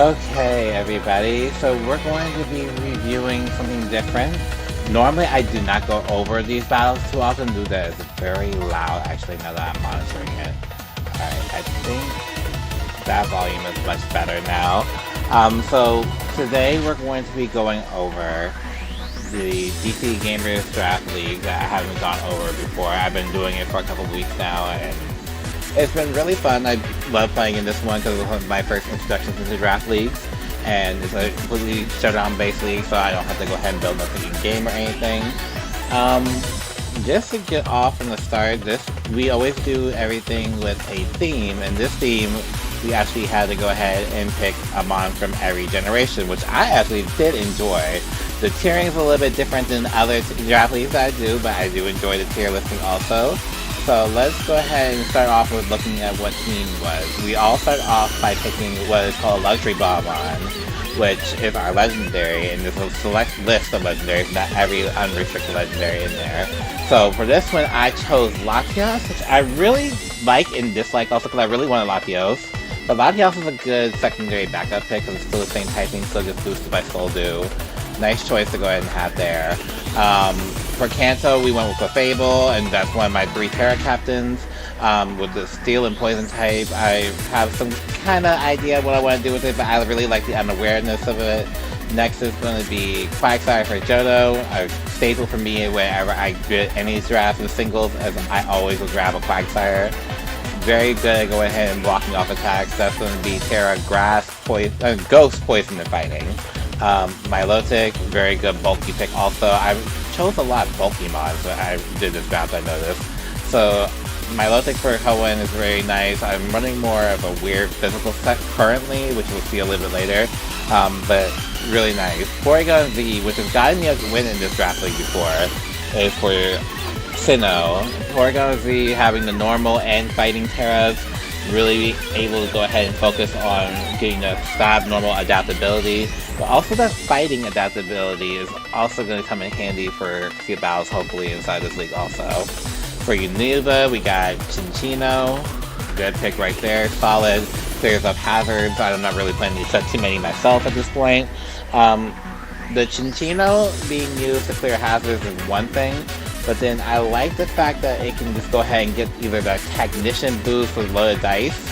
Okay, everybody, so we're going to be reviewing something different. Normally, I do not go over these battles too often due to that it's very loud, actually, now that I'm monitoring it. Alright, I think that volume is much better now. So today we're going to be going over the DCGBA Draft League that I haven't gone over before. I've been doing it for a couple weeks now, and it's been really fun. I love playing in this one because it was my first introduction to the draft leagues, and it's a completely showdown-based league, so I don't have to go ahead and build a freaking game or anything. Just to get off from the start, we always do everything with a theme, and this theme we actually had to go ahead and pick a mon from every generation, which I actually did enjoy. The tiering is a little bit different than other draft leagues that I do, but I do enjoy the tier listing also. So let's go ahead and start off with looking at what team was. We all start off by picking what is called Luxury Bonbon, which is our legendary, and there's a select list of legendaries, not every unrestricted legendary in there. So for this one, I chose Latios, which I really like and dislike also because I really wanted Latios. But Latios is a good secondary backup pick because it's still the same typing, still gets boosted by Soul Dew. Nice choice to go ahead and have there. For Kanto, we went with Clefable, and that's one of my 3 Terra captains. With the Steel and Poison type, I have some kind of idea what I want to do with it, but I really like the unawareness of it. Next is going to be Quagsire for Johto, a staple for me whenever I get any drafts and singles, as I always will grab a Quagsire. Very good at going ahead and blocking off attacks. That's going to be Terra, Grass, Ghost, Poison, and Fighting. Milotic, very good bulky pick also. I chose a lot of bulky mods when I did this draft, I noticed. So Milotic for Hoenn is very nice. I'm running more of a weird physical set currently, which we'll see a little bit later, but really nice. Porygon Z, which has gotten me a win in this draft league before, is for Sinnoh. Porygon Z having the normal and fighting Terras, really able to go ahead and focus on getting the stab normal adaptability, but also that fighting adaptability is also going to come in handy for a few battles hopefully inside this league also. For Unova, we got Chinchino, good pick right there, solid, clears up hazards. I'm not really planning to set too many myself at this point. The Chinchino being used to clear hazards is one thing, but then I like the fact that it can just go ahead and get either the Technician boost with loaded dice,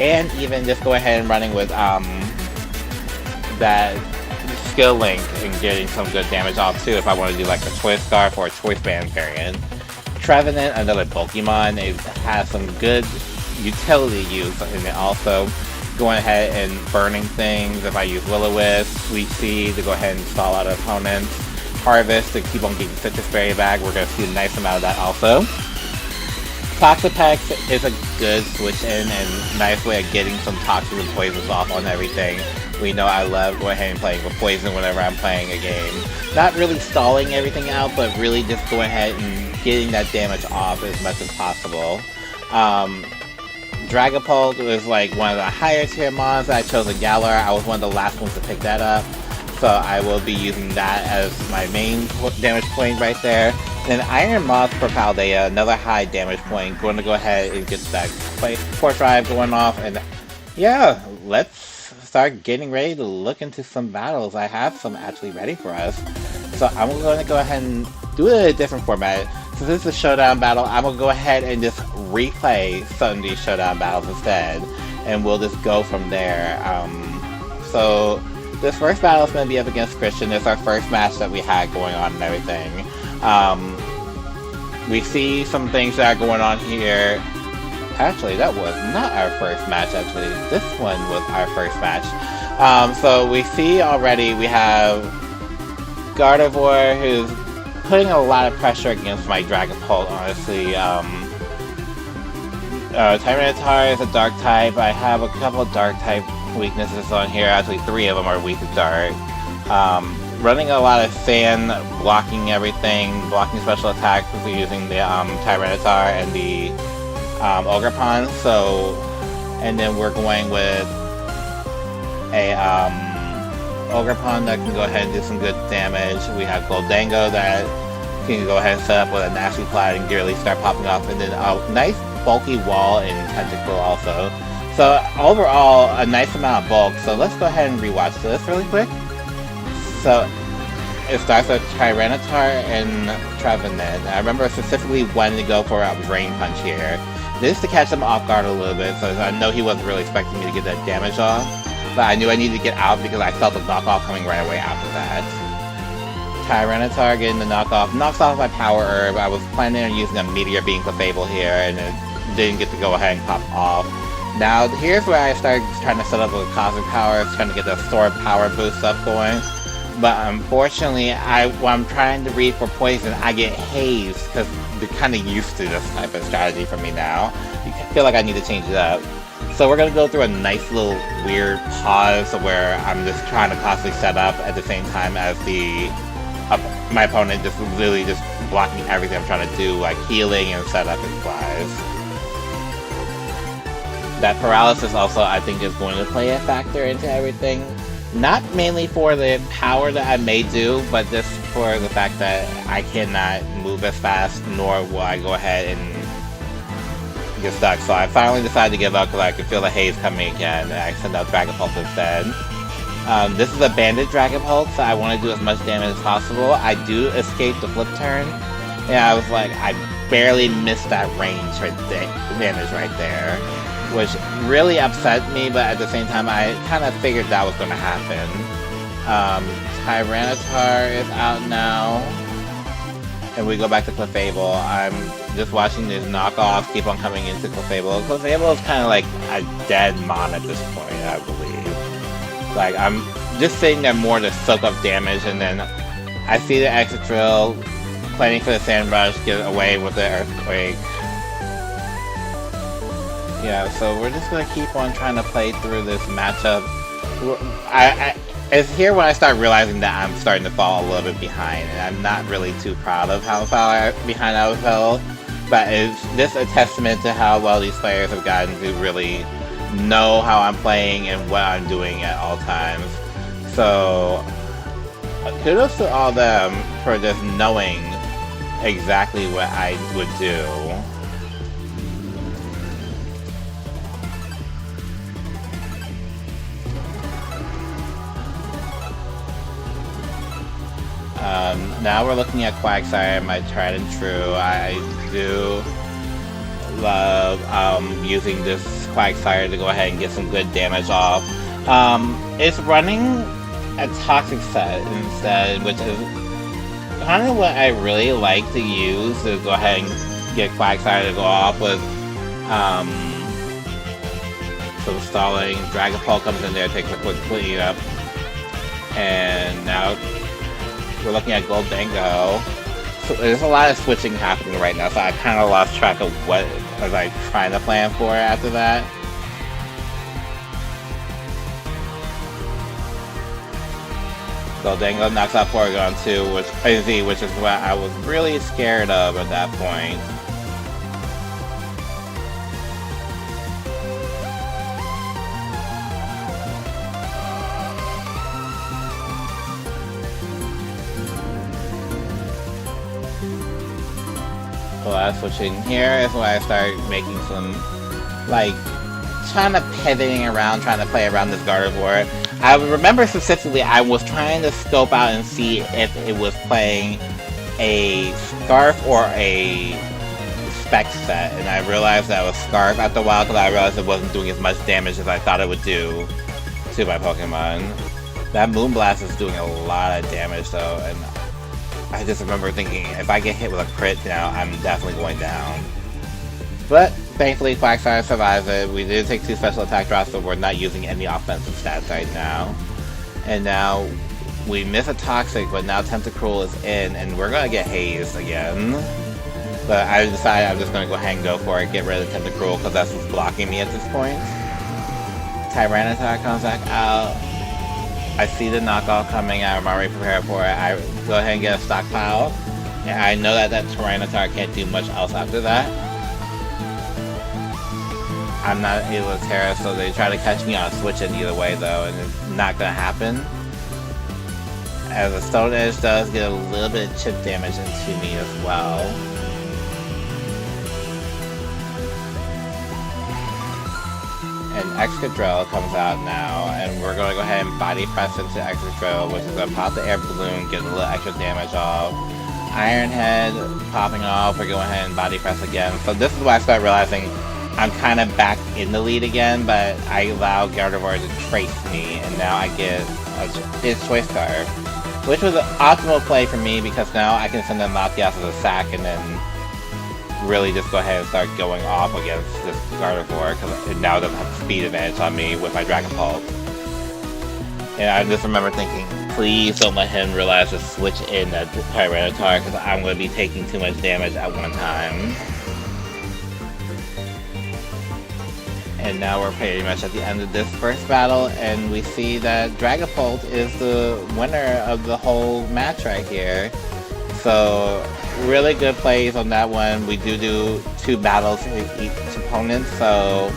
and even just go ahead and running with that skill link and getting some good damage off too if I want to do like a Choice Scarf or a Choice Band variant. Trevenant, another Pokemon, it has some good utility use in it also. Going ahead and burning things if I use Will-O-Wisp, Sweet Seed to go ahead and stall out opponents. Harvest to keep on getting Citrus Berry back. We're going to see a nice amount of that also. Toxapex is a good switch in and nice way of getting some toxins and poisons off on everything. We know I love going ahead and playing with poison whenever I'm playing a game. Not really stalling everything out, but really just going ahead and getting that damage off as much as possible. Dragapult was like one of the higher tier mons. I chose a Galar. I was one of the last ones to pick that up. So I will be using that as my main damage point right there. And Iron Moth for Paldea, another high damage point. Going to go ahead and get that Force Drive going off. And yeah, let's start getting ready to look into some battles. I have some actually ready for us. So I'm going to go ahead and do it in a different format. Since this is a showdown battle, I'm going to go ahead and just replay some of these showdown battles instead. And we'll just go from there. So this first battle is going to be up against Christian. It's our first match that we had going on and everything. We see some things that are going on here. Actually, that was not our first match, actually. This one was our first match. So we see already we have Gardevoir, who's putting a lot of pressure against my Dragapult, honestly. Tyranitar is a dark type. I have a couple of dark type weaknesses on here. Actually, 3 of them are weak to dark. Running a lot of sand, blocking everything, blocking special attacks using the Tyranitar and the Ogerpon. So, and then we're going with a Ogerpon that can go ahead and do some good damage. We have Goldango that can go ahead and set up with a Nasty Plat and really start popping off, and then a nice bulky wall and Tentacle also. So overall, a nice amount of bulk. So let's go ahead and rewatch this really quick. So it starts with Tyranitar and Trevenant. I remember specifically wanting to go for a Rain Punch here. This to catch him off guard a little bit, so I know he wasn't really expecting me to get that damage off. But I knew I needed to get out because I felt the knockoff coming right away after that. Tyranitar getting the knockoff. Knocks off my Power Herb. I was planning on using a Meteor Beam Clefable here, and it didn't get to go ahead and pop off. Now, here's where I started trying to set up with Cosmic Power, trying to get the Sword Power boost up going. But unfortunately, when I'm trying to read for poison, I get hazed because they're kind of used to this type of strategy for me now. I feel like I need to change it up. So we're going to go through a nice little weird pause where I'm just trying to constantly set up at the same time as my opponent just really just blocking everything I'm trying to do, like healing and setup and flies. That paralysis also, I think, is going to play a factor into everything. Not mainly for the power that I may do, but just for the fact that I cannot move as fast, nor will I go ahead and get stuck. So I finally decided to give up because I could feel the haze coming again, and I sent out Dragon Pulse instead. This is a Bandit Dragon Pulse, so I want to do as much damage as possible. I do escape the flip turn, and I was like, I barely missed that range for damage right there, which really upset me, but at the same time, I kind of figured that was going to happen. Tyranitar is out now, and we go back to Clefable. I'm just watching these knockoffs keep on coming into Clefable. Clefable is kind of like a dead mon at this point, I believe. Like, I'm just sitting there more to soak up damage, and then I see the Exit Drill, planning for the Sand Rush, get away with the Earthquake. Yeah, so we're just gonna keep on trying to play through this matchup. It's here when I start realizing that I'm starting to fall a little bit behind, and I'm not really too proud of how far behind I fell. But it's just a testament to how well these players have gotten to really know how I'm playing and what I'm doing at all times. So kudos to all of them for just knowing exactly what I would do. Now we're looking at Quagsire, my tried and true. I do love using this Quagsire to go ahead and get some good damage off. It's running a Toxic set instead, which is kind of what I really like to use to go ahead and get Quagsire to go off with. So stalling, Dragon Pulse comes in there, takes a quick clean up, and now we're looking at Goldango. So there's a lot of switching happening right now, so I kind of lost track of what I was trying to plan for after that. Goldango knocks out Porygon 2, which is what I was really scared of at that point. A lot of switching here is where I started making some, trying to pivoting around, trying to play around this Gardevoir. I remember specifically I was trying to scope out and see if it was playing a Scarf or a Spec set, and I realized that it was Scarf after a while because I realized it wasn't doing as much damage as I thought it would do to my Pokemon. That Moonblast is doing a lot of damage though, and I just remember thinking, if I get hit with a crit now, I'm definitely going down. But thankfully, Quagsire survives it. We did take 2 special attack drops, so we're not using any offensive stats right now. And now we miss a Toxic, but now Tentacruel is in, and we're gonna get hazed again. But I decided I'm just gonna go ahead and go for it, get rid of Tentacruel, because that's what's blocking me at this point. Tyranitar comes back out. I see the knockoff coming, I'm already prepared for it. I go ahead and get a stockpile. And I know that Tyranitar can't do much else after that. I'm not able to Terra, so they try to catch me on a switch in either way though, and it's not gonna happen. As a Stone Edge does get a little bit of chip damage into me as well. and Excadrill comes out now, and we're going to go ahead and body press into Excadrill, which is going to pop the air balloon, get a little extra damage off. Iron Head popping off, we're going ahead and body press again. So this is why I start realizing I'm kind of back in the lead again, but I allow Gardevoir to trace me, and now I get his Choice Scarf, which was an optimal play for me because now I can send them Latias as a sack and then really just go ahead and start going off against this Gardevoir because it now doesn't have speed advantage on me with my Dragon Pulse. And I just remember thinking, please don't let him realize to switch in that Tyranitar because I'm going to be taking too much damage at one time. And now we're pretty much at the end of this first battle, and we see that Dragapult is the winner of the whole match right here. So, really good plays on that one. We do 2 battles for each opponent, so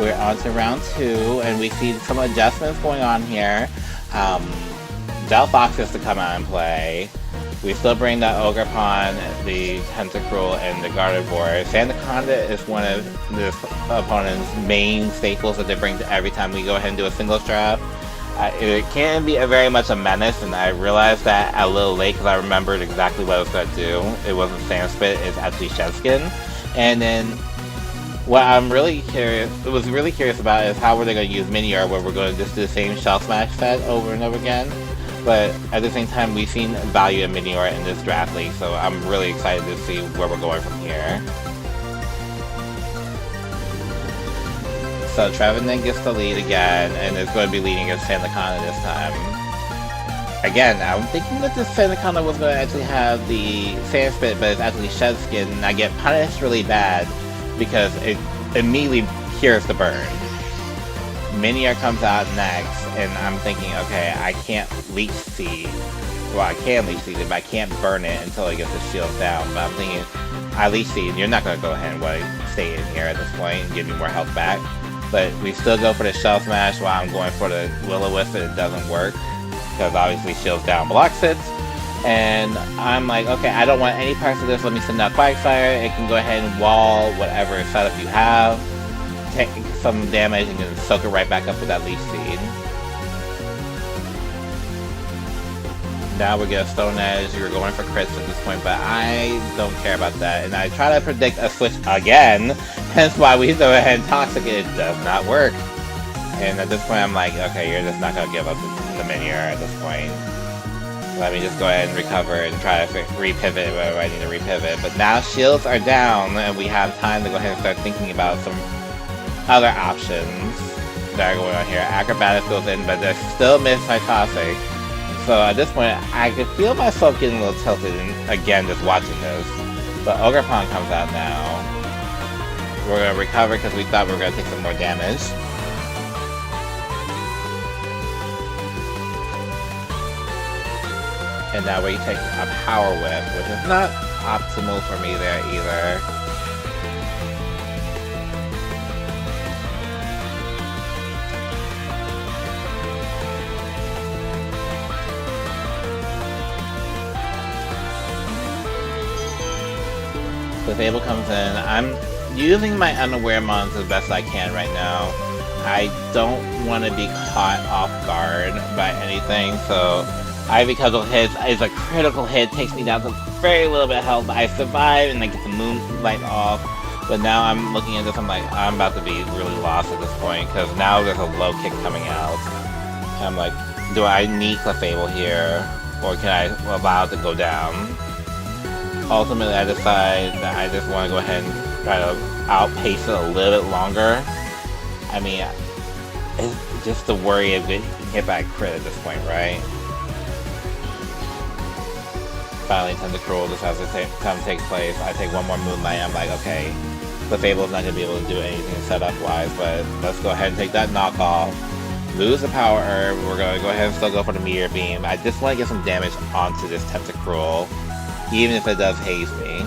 we're on to round 2, and we see some adjustments going on here. Delphox is to come out and play. We still bring the Ogerpon, the Tentacruel, and the Gardevoir. Sandaconda is one of this opponent's main staples that they bring to every time we go ahead and do a singles draft. It can be very much a menace, and I realized that a little late because I remembered exactly what I was going to do. It wasn't Sandspit, it's actually Shedskin. And then what I'm really curious about is how were they going to use Minior, where we're going to just do the same Shell Smash set over and over again. But at the same time, we've seen value in Minior in this draft league, so I'm really excited to see where we're going from here. So Trevenant gets the lead again, and is going to be leading against Sandaconda this time. Again, I'm thinking that this Sandaconda was going to actually have the Sandspit, but it's actually Shedskin, and I get punished really bad because it immediately cures the burn. Minior comes out next, and I'm thinking, okay, I can't Leech Seed. Well, I can Leech Seed it, but I can't burn it until it gets the shield down. But I'm thinking, I Leech Seed, you're not going to go ahead and stay in here at this point and give me more health back. But we still go for the Shell Smash while I'm going for the Will-O-Wisp, and it doesn't work. Because obviously shields down blocks it. And I'm like, okay, I don't want any parts of this, let me send out Quagsire. It can go ahead and wall whatever setup you have. Take some damage and then soak it right back up with that Leech Seed. Now we get a Stone Edge. You're going for crits at this point, but I don't care about that. And I try to predict a switch again, hence why we go ahead and Toxic it. It does not work. And at this point, I'm like, okay, you're just not going to give up the Minior at this point. Let me just go ahead and recover and try to repivot wherever I need to repivot. But now shields are down, and we have time to go ahead and start thinking about some other options that are going on here. Acrobatics goes in, but they still miss my Toxic. So at this point, I could feel myself getting a little tilted, and again, just watching this. But Ogerpon comes out now. We're going to recover because we thought we were going to take some more damage. And now we take a Power Whip, which is not optimal for me there either. Disable comes in. I'm using my Unaware Mons as best I can right now. I don't want to be caught off guard by anything, so Ivy Cudgel hits is a critical hit, takes me down to very little bit of health. I survive and I get the Moonlight off, but now I'm looking at this, I'm like, I'm about to be really lost at this point, because now there's a low kick coming out. And I'm like, do I need Clefable here, or can I allow it to go down? Ultimately, I decide that I just want to go ahead and try to outpace it a little bit longer. I mean, it's just the worry of getting hit by a crit at this point, right? Finally, Tentacruel just has to take place. I take one more Moonlight, I'm like, okay, Clefable's not going to be able to do anything setup-wise, but let's go ahead and take that knockoff. Lose the Power Herb, we're going to go ahead and still go for the Meteor Beam. I just want to get some damage onto this Tentacruel, even if it does haze me.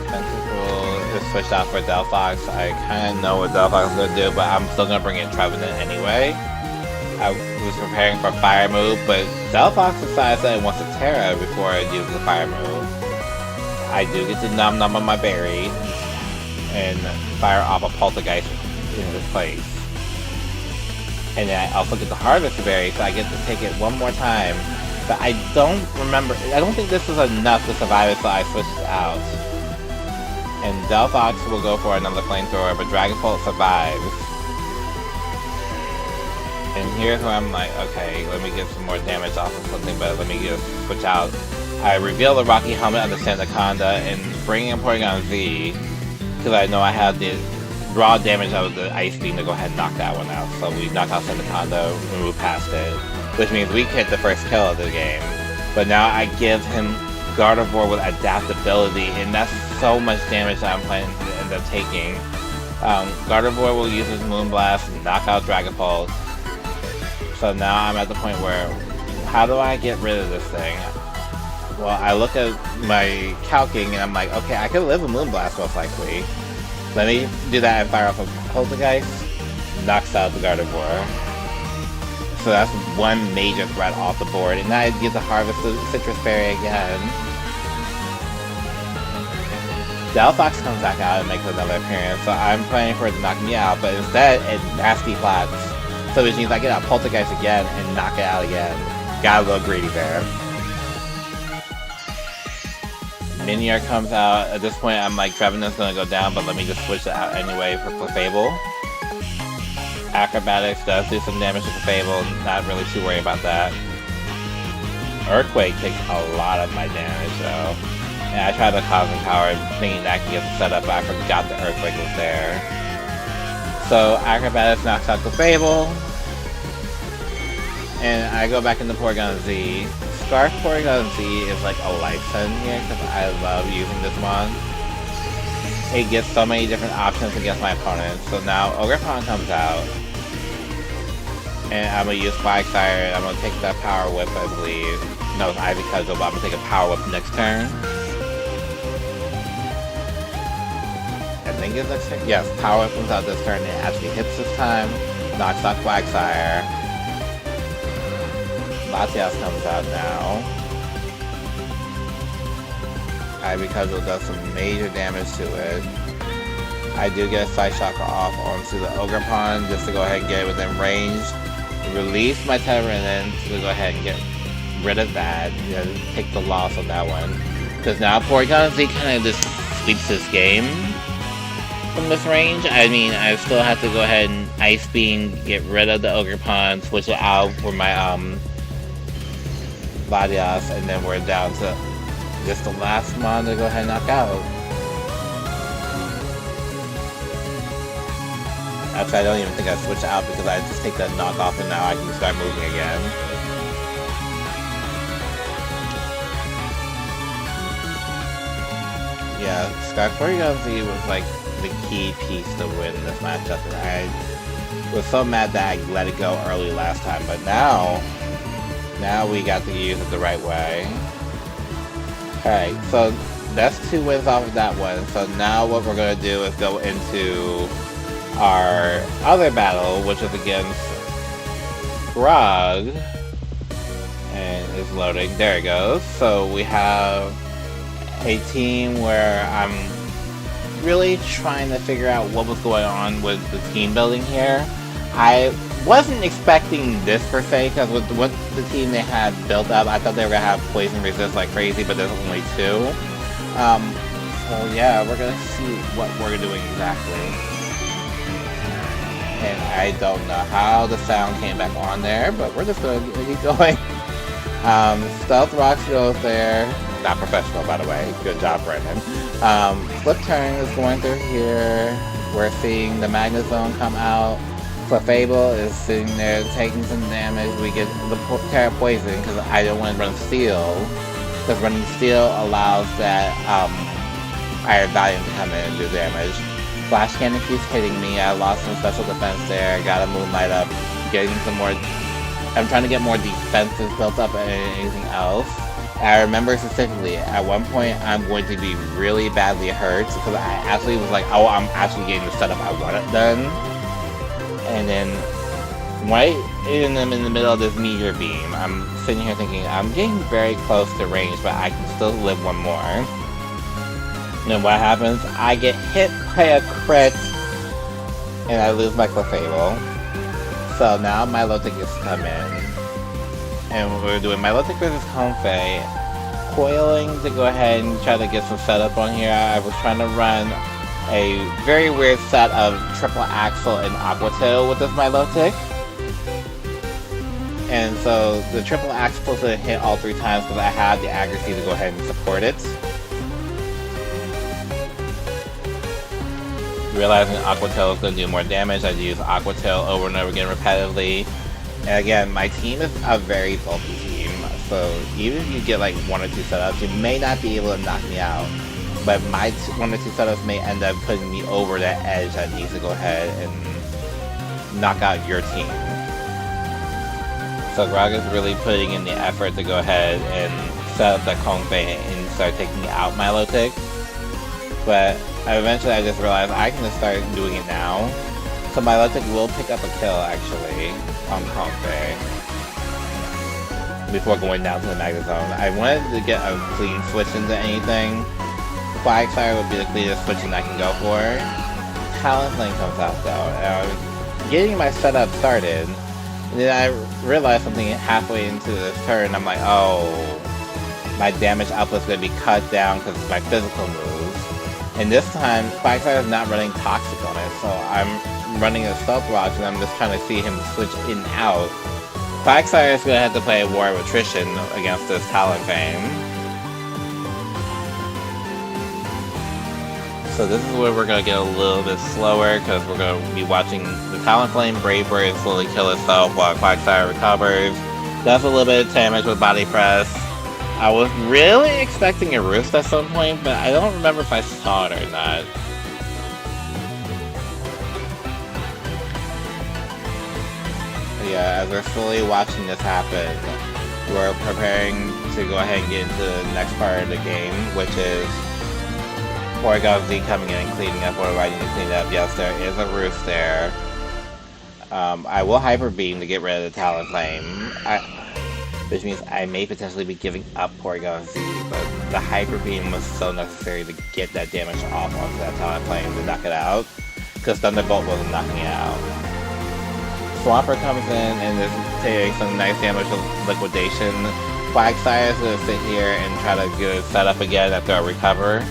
Tentacruel is switched out for Delphox. I kind of know what Delphox is going to do, but I'm still going to bring in Trevenant anyway. I was preparing for Fire move, but Delphox decides that it wants a Terra before it uses the Fire move. I do get to nom nom on my berry and fire off a poltergeist in his place. And then I also get to harvest the berry, so I get to take it one more time. But I don't remember, I don't think this is enough to survive it, so I switched out. And Delphox will go for another flamethrower, but Dragapult survives. And here's where I'm like, okay, let me get some more damage off of something, but let me just switch out. I reveal the Rocky Helmet on the Sandaconda and bring in Porygon Z, because I know I have the raw damage out of the Ice Beam to go ahead and knock that one out. So we knock out Sandaconda, we move past it, which means we hit the first kill of the game. But now I give him Gardevoir with adaptability, and that's so much damage that I'm planning to end up taking. Gardevoir will use his Moonblast and knock out Dragapult. So now I'm at the point where, how do I get rid of this thing? Well, I look at my calcing and I'm like, okay, I could live a Moonblast most likely. Let me do that and fire off a Poltergeist. Knocks out the Gardevoir. So that's one major threat off the board. And now I get to harvest the Citrus Berry again. Delphox comes back out and makes another appearance, so I'm planning for it to knock me out, but instead it nasty flats. So which means I get out Poltergeist again and knock it out again. Got a little greedy there. Minior comes out. At this point I'm like, Trevenant's gonna go down, but let me just switch it out anyway for Clefable. Acrobatics does do some damage to Clefable, not really too worried about that. Earthquake takes a lot of my damage though. And I tried the Cosmic Power thinking that I could get the setup, but I forgot the Earthquake was there. So Acrobatics knocks out Clefable. And I go back into Porygon Z. Scarf Porygon Z is like a lifetime here because I love using this one. It gets so many different options against my opponents. So now Ogerpon comes out. And I'm going to use Quagsire. I'm going to take that Power Whip, I believe. No, it's Ivy Cudgel, but I'm going to take a Power Whip next turn. I think it's next turn. Yes, Power Whip comes out this turn. It actually hits this time. Knocks out Quagsire. Latias comes out now. Ivy Cudgel does some major damage to it. I do get a Side Chakra off onto the Ogerpon just to go ahead and get it within range. Release my Tyranids to go ahead and get rid of that. You know, take the loss on that one. Because now Porygon Z kind of just sweeps this game from this range. I mean, I still have to go ahead and Ice Beam, get rid of the Ogerpon, switch it out for my Latias, and then we're down to just the last mon to go ahead and knock out. Actually, I don't even think I switch out because I just take that knock off and now I can start moving again. Yeah, Scarf Porygon Z was like the key piece to win this matchup, and I was so mad that I let it go early last time, but now we got to use it the right way. Alright, so that's 2 wins off of that one. So now what we're going to do is go into our other battle, which is against Grog. And it's loading. There it goes. So we have a team where I'm really trying to figure out what was going on with the team building here. I wasn't expecting this per se, because with what the team they had built up, I thought they were going to have Poison Resist like crazy, but there's only 2. So yeah, we're going to see what we're doing exactly. And I don't know how the sound came back on there, but we're just going to keep going. Stealth Rocks goes there. Not professional, by the way. Good job, Brandon. Flip Turn is going through here. We're seeing the Magnet Zone come out. Clefable is sitting there taking some damage. We get the Terra Poison because I don't want to run Steel. Because running Steel allows that Iron Valiant to come in and do damage. Flash Cannon keeps hitting me. I lost some special defense there. Got a Moonlight up. Getting some more... I'm trying to get more defenses built up than anything else. I remember specifically, at one point, I'm going to be really badly hurt because I actually was like, oh, I'm actually getting the setup I want it done. And then, right in the middle of this Meteor Beam, I'm sitting here thinking, I'm getting very close to range, but I can still live one more. And what happens? I get hit by a crit, and I lose my Clefable. So now my Milotic is coming. And we're doing Milotic versus Comfey. Coiling to go ahead and try to get some setup on here. I was trying to run a very weird set of triple axle and Aqua Tail with this Milotic. And so the triple axle was supposed to hit all 3 times because I had the accuracy to go ahead and support it. Realizing Aqua Tail is going to do more damage, I use Aqua Tail over and over again repetitively. And again, my team is a very bulky team, so even if you get like 1 or 2 setups, you may not be able to knock me out. But my 1 or 2 setups may end up putting me over that edge that needs to go ahead and knock out your team. So Grog is really putting in the effort to go ahead and set up that Comfey and start taking out Milotic. But eventually I just realized I can just start doing it now. So Milotic will pick up a kill actually on Comfey before going down to the Magnet Zone. I wanted to get a clean switch into anything. Quagsire would be the cleanest switching I can go for. Talonflame comes out though, and I was getting my setup started. And then I realized something halfway into this turn. I'm like, oh, my damage output is going to be cut down because of my physical moves. And this time, Quagsire is not running Toxic on it, so I'm running a Stealth Rock and I'm just trying to see him switch in and out. Quagsire is going to have to play a War of Attrition against this Talonflame. So this is where we're going to get a little bit slower because we're going to be watching the Talonflame Brave Bird slowly kill itself while Quagsire recovers. Does a little bit of damage with Body Press. I was really expecting a Roost at some point, but I don't remember if I saw it or not. But yeah, as we're slowly watching this happen, we're preparing to go ahead and get into the next part of the game, which is Porygon Z coming in and cleaning up what I need to clean up. Yes, there is a Roost there. I will Hyper Beam to get rid of the Talonflame, which means I may potentially be giving up Porygon Z, but the Hyper Beam was so necessary to get that damage off onto that Talonflame to knock it out, because Thunderbolt wasn't knocking it out. Swampert comes in and is taking some nice damage with Liquidation. Quagsire is going to sit here and try to get it set up again after I recover.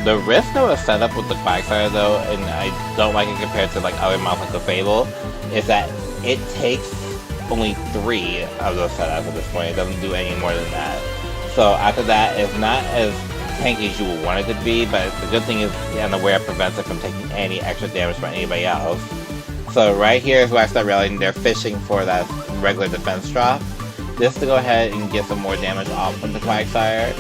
The risk of a setup with the Quagsire though, and I don't like it compared to like other mounts like the Fable, is that it takes only 3 of those setups at this point. It doesn't do any more than that. So after that, it's not as tanky as you would want it to be, but the good thing is the Unaware prevents it from taking any extra damage from anybody else. So right here is where I start realizing they're fishing for that regular defense drop, just to go ahead and get some more damage off from the Quagsire.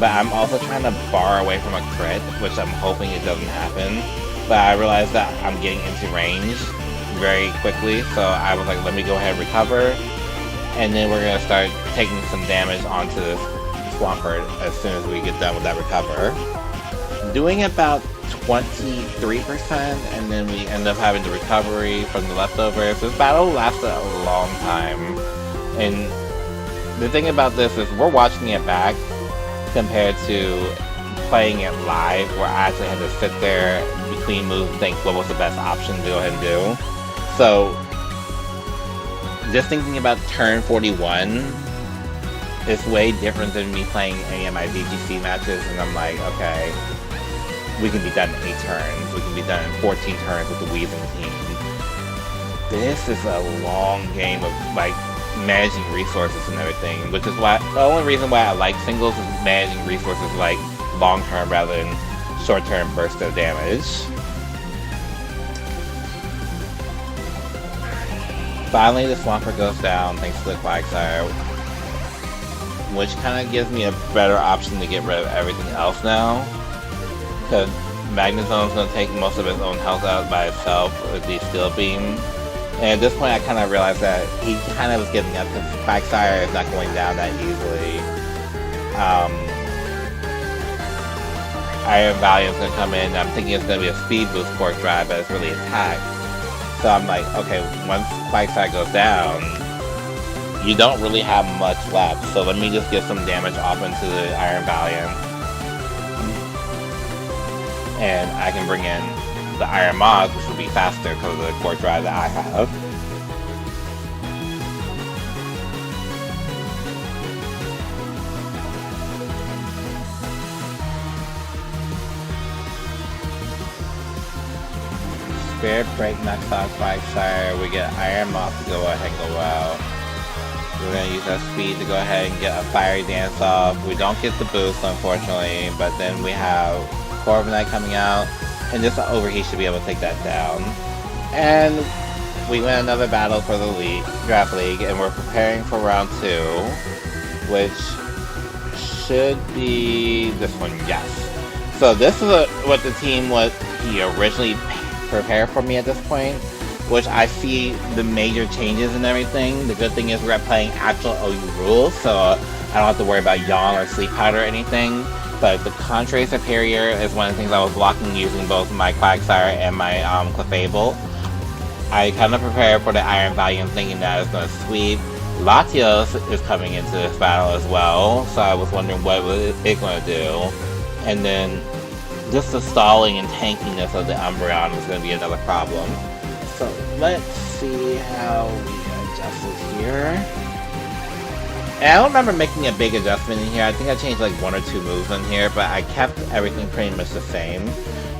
But I'm also trying to bar away from a crit, which I'm hoping it doesn't happen. But I realized that I'm getting into range very quickly, so I was like, let me go ahead and recover, and then we're going to start taking some damage onto this Swampert as soon as we get done with that recover. Doing about 23%, and then we end up having the recovery from the leftovers. This battle lasted a long time, and the thing about this is we're watching it back compared to playing it live, where I actually had to sit there between moves and think what was the best option to go ahead and do. So, just thinking about turn 41 is way different than me playing any of my VGC matches, and I'm like, okay, we can be done in 8 turns, we can be done in 14 turns with the Weaving team. This is a long game of, like, managing resources and everything, which is why, the only reason why I like singles is managing resources, like, long-term rather than short-term bursts of damage. Finally, the Swampert goes down thanks to the Quagsire, which kind of gives me a better option to get rid of everything else now, because Magnet Zone is going to take most of its own health out by itself with the Steel Beam. And at this point, I kind of realized that he kind of was giving up because Quagsire is not going down that easily. Iron Valiant's going to come in. I'm thinking it's going to be a speed boost Quark Drive, but it's really attack. So I'm like, okay, once Quagsire goes down, you don't really have much left. So let me just get some damage off into the Iron Valiant. And I can bring in the Iron Moth, which will be faster because of the core drive that I have. Spirit Break knocks out Quagsire. We get Iron Moth to go ahead and go out. We're going to use our speed to go ahead and get a Fiery Dance off. We don't get the boost, unfortunately, but then we have Corviknight coming out, and just the Overheat should be able to take that down. And we win another battle for the Draft League, and we're preparing for round 2, which should be this one, yes. So this is what the team was originally prepared for me at this point, which I see the major changes and everything. The good thing is we're playing actual OU rules, so I don't have to worry about Yawn or Sleep Powder or anything. But the Contrary Superior is one of the things I was blocking using both my Quagsire and my Clefable. I kind of prepared for the Iron Valiant thinking that it's going to sweep. Latios is coming into this battle as well, so I was wondering what it's going to do. And then just the stalling and tankiness of the Umbreon is going to be another problem. So let's see how we adjust this here. And I don't remember making a big adjustment in here. I think I changed like 1 or 2 moves in here, but I kept everything pretty much the same.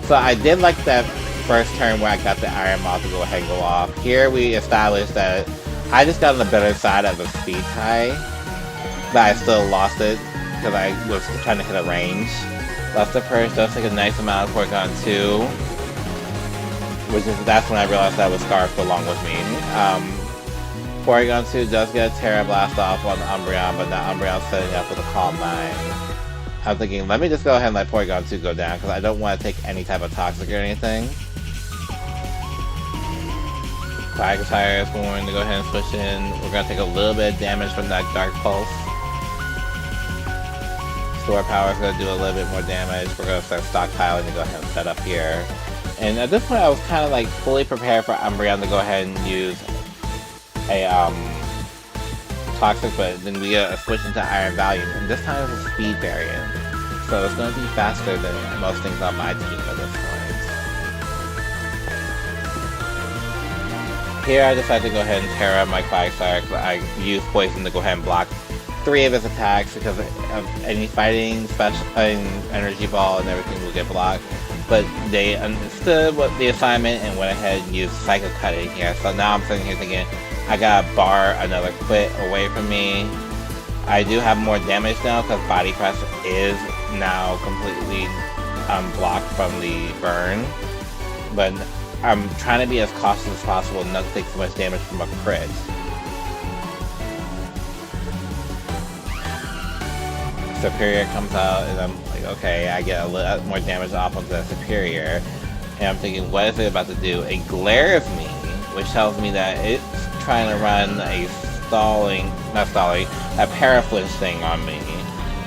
So I did like that first turn where I got the Iron Moth to go ahead and go off. Here we established that I just got on the better side of the speed tie, but I still lost it because I was trying to hit a range. Lost the Purge does take a nice amount of Porygon 2, that's when I realized that was Scarf along with me. Porygon 2 does get a Terra Blast off on the Umbreon, but now Umbreon's setting up with a Calm Mind. I'm thinking, let me just go ahead and let Porygon 2 go down, because I don't want to take any type of Toxic or anything. Quagsire is going to go ahead and switch in. We're going to take a little bit of damage from that Dark Pulse. Store Power is going to do a little bit more damage. We're going to start stockpiling to go ahead and set up here. And at this point I was kind of like fully prepared for Umbreon to go ahead and use a Toxic, but then we get a switch into Iron Valiant, and this time it's a speed variant. So it's going to be faster than most things on my team at this point. Here I decided to go ahead and tear up my Quagsire. I used Poison to go ahead and block 3 of his attacks because of any fighting, special energy ball and everything will get blocked. But they understood what the assignment and went ahead and used Psycho Cutting here. So now I'm sitting here thinking, I gotta bar another quit away from me. I do have more damage now because Body Press is now completely blocked from the burn. But I'm trying to be as cautious as possible and not take so much damage from a crit. Superior comes out and I'm like, okay, I get a little more damage off onto that Superior. And I'm thinking, what is it about to do? It glares me, which tells me that it's trying to run a a Paraflinch thing on me.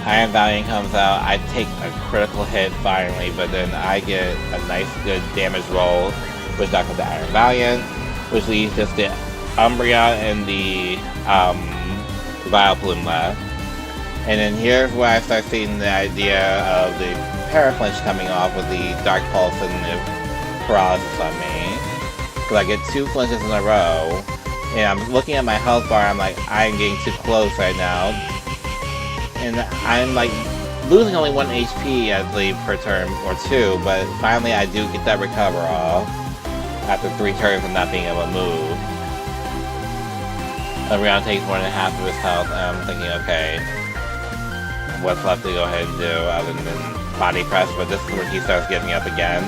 Iron Valiant comes out, I take a critical hit finally, but then I get a nice good damage roll, which knocks out the Iron Valiant, which leaves just the Umbreon and the Vileplume left. And then here's where I start seeing the idea of the Paraflinch coming off with the Dark Pulse and the Paralysis on me. Because I get 2 flinches in a row, and I'm looking at my health bar, I'm like, I'm getting too close right now. And I'm like losing only 1 HP I believe per turn or 2, but finally I do get that recover off after 3 turns of not being able to move. Umbreon takes more than half of his health, and I'm thinking, okay, what's left to go ahead and do other than Body Press, but this is where he starts getting up again.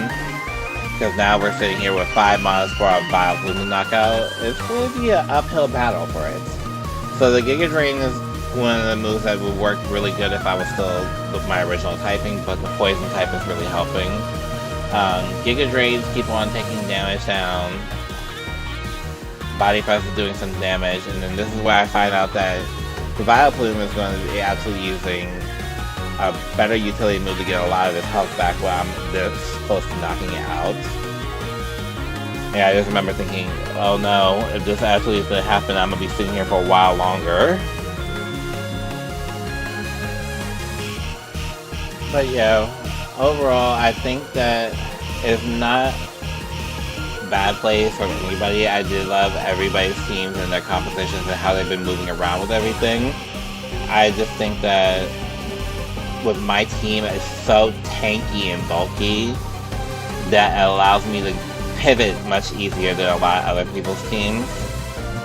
Because now we're sitting here with 5 mods for a Vileplume to knock out. It's going to be an uphill battle for it. So the Giga Drain is one of the moves that would work really good if I was still with my original typing, but the Poison type is really helping. Giga Drains keep on taking damage down. Body Press is doing some damage, and then this is where I find out that the Vileplume is going to be actually using a better utility move to get a lot of his health back while I'm this close to knocking it out. And I just remember thinking, oh no, if this actually is going to happen, I'm going to be sitting here for a while longer. But yeah, overall, I think that it's not bad plays from anybody. I did love everybody's teams and their compositions and how they've been moving around with everything. I just think that with my team, it's so tanky and bulky that it allows me to pivot much easier than a lot of other people's teams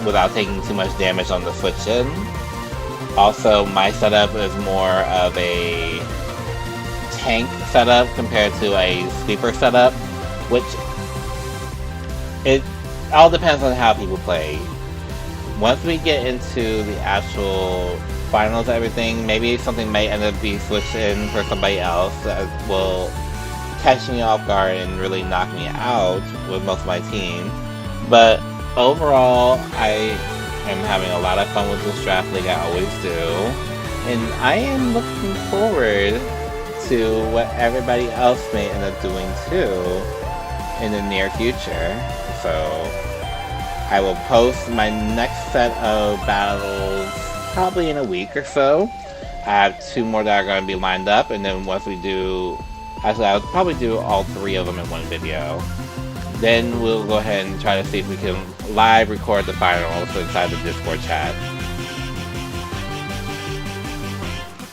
without taking too much damage on the switch in. Also, my setup is more of a tank setup compared to a sweeper setup, which it all depends on how people play. Once we get into the actual finals and everything, maybe something may end up being switched in for somebody else that will catch me off guard and really knock me out with most of my team. But overall, I am having a lot of fun with this draft league, I always do. And I am looking forward to what everybody else may end up doing too in the near future. So I will post my next set of battles probably in a week or so. I have 2 more that are going to be lined up, and then once we do, actually I'll probably do all 3 of them in one video. Then we'll go ahead and try to see if we can live record the finals inside the Discord chat.